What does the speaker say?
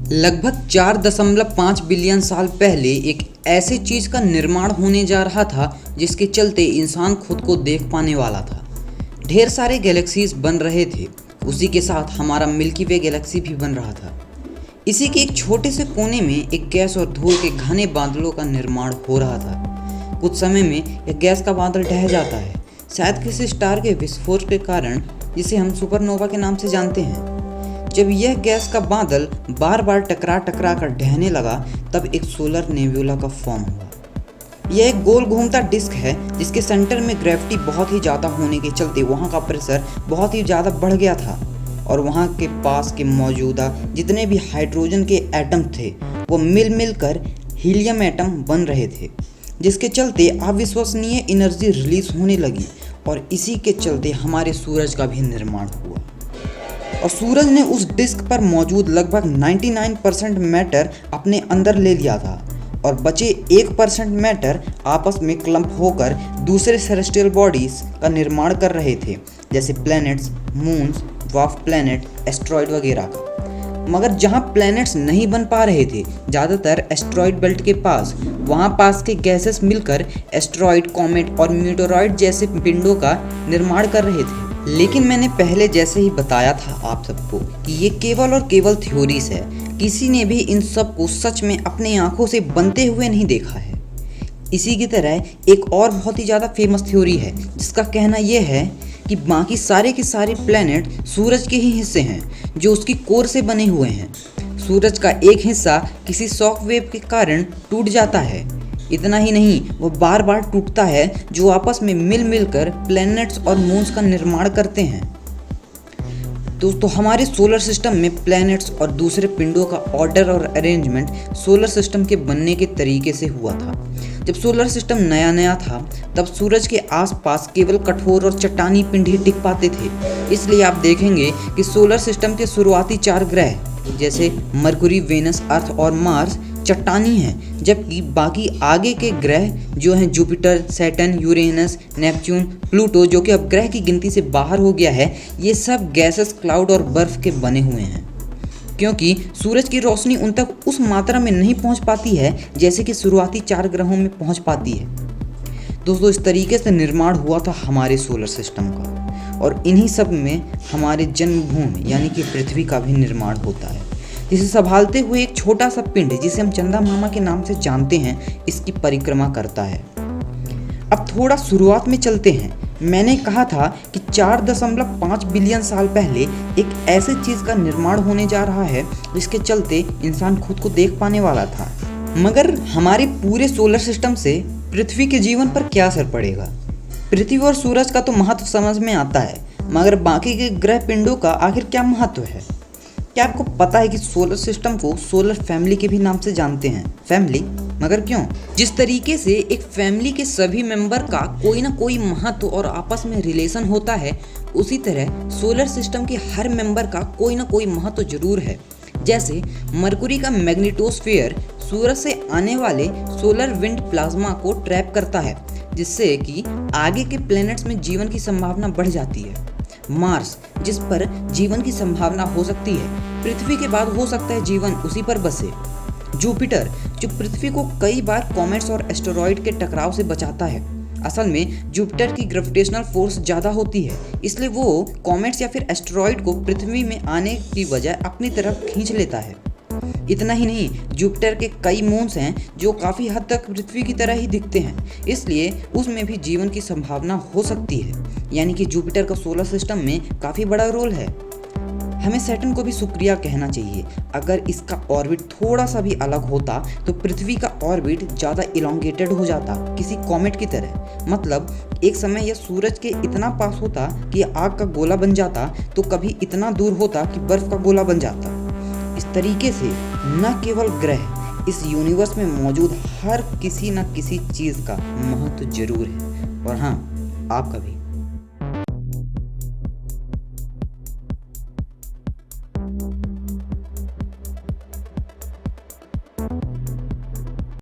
लगभग 4.5 बिलियन साल पहले एक ऐसे चीज़ का निर्माण होने जा रहा था जिसके चलते इंसान खुद को देख पाने वाला था। ढेर सारे गैलेक्सीज बन रहे थे, उसी के साथ हमारा मिल्की वे गैलेक्सी भी बन रहा था। इसी के एक छोटे से कोने में एक गैस और धूल के घने बादलों का निर्माण हो रहा था। कुछ समय में यह गैस का बादल ढह जाता है, शायद किसी स्टार के विस्फोट के कारण, जिसे हम सुपरनोवा के नाम से जानते हैं। जब यह गैस का बादल बार बार टकरा कर ढहने लगा, तब एक सोलर नेब्यूला का फॉर्म हुआ। यह एक गोल घूमता डिस्क है जिसके सेंटर में ग्रेविटी बहुत ही ज़्यादा होने के चलते वहाँ का प्रेशर बहुत ही ज़्यादा बढ़ गया था और वहाँ के पास के मौजूदा जितने भी हाइड्रोजन के एटम थे वो मिल कर हीलियम एटम बन रहे थे, जिसके चलते अविश्वसनीय एनर्जी रिलीज होने लगी और इसी के चलते हमारे सूरज का भी निर्माण हुआ। और सूरज ने उस डिस्क पर मौजूद लगभग 99% मैटर अपने अंदर ले लिया था और बचे 1% मैटर आपस में क्लम्प होकर दूसरे सेलेस्टियल बॉडीज का निर्माण कर रहे थे, जैसे planets, moons, dwarf planet, asteroid वगैरह का। मगर जहां प्लैनेट्स नहीं बन पा रहे थे, ज़्यादातर एस्ट्रॉयड बेल्ट के पास, वहां पास के गैसेस मिलकर एस्ट्रॉयड, कॉमेट और मीटोरॉयड जैसे पिंडों का निर्माण कर रहे थे। लेकिन मैंने पहले जैसे ही बताया था आप सबको कि ये केवल और केवल थ्योरीज है। किसी ने भी इन सब को सच में अपनी आंखों से बनते हुए नहीं देखा है। इसी की तरह एक और बहुत ही ज़्यादा फेमस थ्योरी है जिसका कहना यह है कि बाकी सारे के सारे प्लैनेट सूरज के ही हिस्से हैं जो उसकी कोर से बने हुए हैं। सूरज का एक हिस्सा किसी शॉक वेव के कारण टूट जाता है। इतना ही नहीं, वो बार बार टूटता है जो आपस में मिल कर प्लैनेट्स और मून्स का निर्माण करते हैं। दोस्तों, हमारे सोलर सिस्टम में प्लैनेट्स और दूसरे पिंडों का ऑर्डर और अरेंजमेंट सोलर सिस्टम के बनने के तरीके से हुआ था। जब सोलर सिस्टम नया था तब सूरज के आसपास केवल कठोर और चट्टानी पिंड ही टिक पाते थे। इसलिए आप देखेंगे कि सोलर सिस्टम के शुरुआती 4 ग्रह जैसे मरकुरी, वेनस, अर्थ और मार्स चट्टानी हैं, जबकि बाकी आगे के ग्रह जो हैं Jupiter, Saturn, Uranus, Neptune, Pluto, जो कि अब ग्रह की गिनती से बाहर हो गया है, ये सब गैसेस, क्लाउड और बर्फ के बने हुए हैं, क्योंकि सूरज की रोशनी उन तक उस मात्रा में नहीं पहुंच पाती है जैसे कि शुरुआती 4 ग्रहों में पहुंच पाती है। दोस्तों, इस तरीके से निर्माण हुआ था हमारे सोलर सिस्टम का और इन्हीं सब में हमारे जन्मभूमि यानी कि पृथ्वी का भी निर्माण होता है, जिसे संभालते हुए एक छोटा सा पिंड जिसे हम चंदा मामा के नाम से जानते हैं, इसकी परिक्रमा करता है। अब थोड़ा शुरुआत में चलते हैं। मैंने कहा था कि 4.5 बिलियन साल पहले एक ऐसे चीज़ का निर्माण होने जा रहा है जिसके चलते इंसान खुद को देख पाने वाला था। मगर हमारे पूरे सोलर सिस्टम से पृथ्वी के जीवन पर क्या असर पड़ेगा? पृथ्वी और सूरज का तो महत्व समझ में आता है, मगर बाकी के ग्रह पिंडों का आखिर क्या महत्व है? क्या आपको पता है कि सोलर सिस्टम को सोलर फैमिली के भी नाम से जानते हैं? फैमिली, मगर क्यों? जिस तरीके से एक फैमिली के सभी मेंबर का कोई ना कोई महत्व और आपस में रिलेशन होता है, उसी तरह सोलर सिस्टम के हर मेंबर का कोई ना कोई महत्व जरूर है। जैसे मरकुरी का मैग्नेटोस्फीयर सूरज से आने वाले सोलर विंड प्लाज्मा को ट्रैप करता है, जिससे कि आगे के प्लैनेट्स में जीवन की संभावना बढ़ जाती है। मार्स, जिस पर जीवन की संभावना हो सकती है, पृथ्वी के बाद हो सकता है जीवन उसी पर बसे। जुपिटर, जो पृथ्वी को कई बार कॉमेट्स और एस्टेरॉयड के टकराव से बचाता है। असल में जुपिटर की ग्रेविटेशनल फोर्स ज़्यादा होती है, इसलिए वो कॉमेट्स या फिर एस्टेरॉयड को पृथ्वी में आने की बजाय अपनी तरफ खींच लेता है। इतना ही नहीं, जुपिटर के कई मून्स हैं जो काफ़ी हद तक पृथ्वी की तरह ही दिखते हैं, इसलिए उसमें भी जीवन की संभावना हो सकती है। यानी कि जुपिटर का सोलर सिस्टम में काफ़ी बड़ा रोल है। हमें सैटर्न को भी शुक्रिया कहना चाहिए। अगर इसका ऑर्बिट थोड़ा सा भी अलग होता तो पृथ्वी का ऑर्बिट ज़्यादा इलोंगेटेड हो जाता, किसी कॉमेट की तरह। मतलब एक समय यह सूरज के इतना पास होता कि आग का गोला बन जाता, तो कभी इतना दूर होता कि बर्फ का गोला बन जाता। इस तरीके से न केवल ग्रह, इस यूनिवर्स में मौजूद हर किसी न किसी चीज़ का महत्व जरूर है, और हाँ, आपका भी।